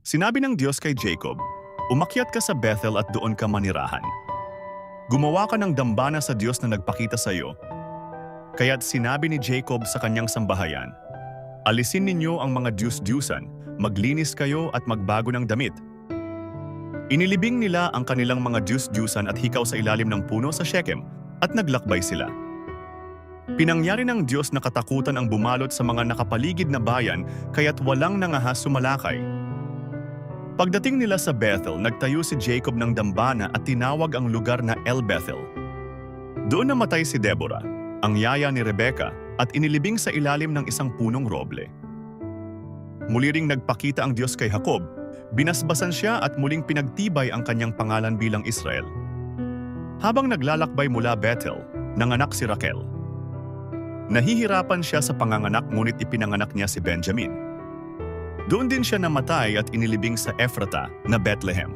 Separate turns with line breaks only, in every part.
Sinabi ng Diyos kay Jacob, "Umakyat ka sa Bethel at doon ka manirahan. Gumawa ka ng dambana sa Diyos na nagpakita sa iyo." Kaya't sinabi ni Jacob sa kanyang sambahayan, "Alisin ninyo ang mga Diyos-Diyusan, maglinis kayo at magbago ng damit." Inilibing nila ang kanilang mga Diyos-Diyusan at hikaw sa ilalim ng puno sa Shechem at naglakbay sila. Pinangyari ng Diyos na katakutan ang bumalot sa mga nakapaligid na bayan kaya't walang nangahas sumalakay. Pagdating nila sa Bethel, nagtayo si Jacob ng dambana at tinawag ang lugar na El Bethel. Doon namatay si Deborah, ang yaya ni Rebecca, at inilibing sa ilalim ng isang punong roble. Muli ring nagpakita ang Diyos kay Jacob, binasbasan siya at muling pinagtibay ang kanyang pangalan bilang Israel. Habang naglalakbay mula Bethel, nanganak si Raquel. Nahihirapan siya sa panganganak ngunit ipinanganak niya si Benjamin. Doon din siya namatay at inilibing sa Ephrata na Bethlehem.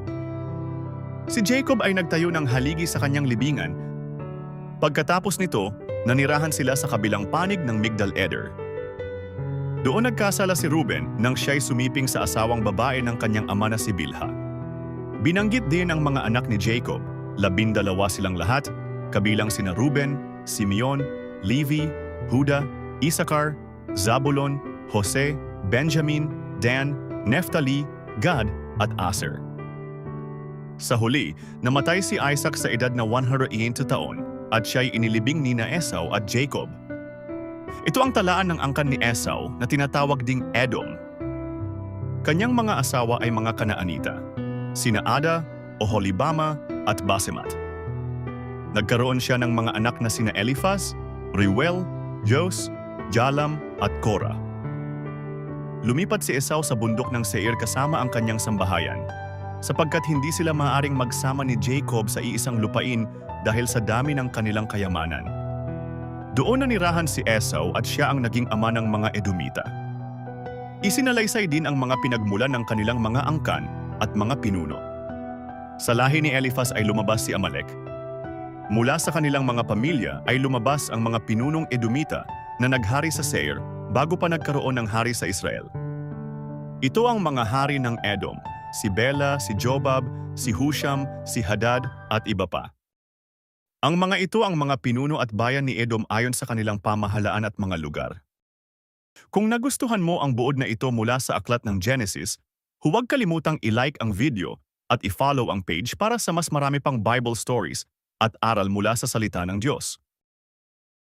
Si Jacob ay nagtayo ng haligi sa kanyang libingan. Pagkatapos nito, nanirahan sila sa kabilang panig ng Migdal Eder. Doon nagkasala si Reuben nang siya'y sumiping sa asawang babae ng kanyang ama na si Bilha. Binanggit din ang mga anak ni Jacob, 12 silang lahat, kabilang sina Reuben, Simeon, Levi, Huda, Isakar, Zabulon, Jose, Benjamin, Dan, Neftali, Gad at Aser. Sa huli, namatay si Isaac sa edad na 180 taon at siya'y inilibing nina Esau at Jacob. Ito ang talaan ng angkan ni Esau na tinatawag ding Edom. Kanyang mga asawa ay mga Kanaanita, sina Ada, Oholibama at Basemat. Nagkaroon siya ng mga anak na sina Eliphaz, Reuel, Jos, Jalam at Korah. Lumipat si Esau sa bundok ng Seir kasama ang kanyang sambahayan, sapagkat hindi sila maaaring magsama ni Jacob sa iisang lupain dahil sa dami ng kanilang kayamanan. Doon nanirahan si Esau at siya ang naging ama ng mga Edomita. Isinalaysay din ang mga pinagmulan ng kanilang mga angkan at mga pinuno. Sa lahi ni Eliphaz ay lumabas si Amalek. Mula sa kanilang mga pamilya ay lumabas ang mga pinunong Edomita na naghari sa Seir bago pa nagkaroon ng hari sa Israel. Ito ang mga hari ng Edom, si Bela, si Jobab, si Husham, si Hadad at iba pa. Ang mga ito ang mga pinuno at bayan ni Edom ayon sa kanilang pamahalaan at mga lugar. Kung nagustuhan mo ang buod na ito mula sa aklat ng Genesis, huwag kalimutang i-like ang video at i-follow ang page para sa mas marami pang Bible stories at aral mula sa salita ng Diyos.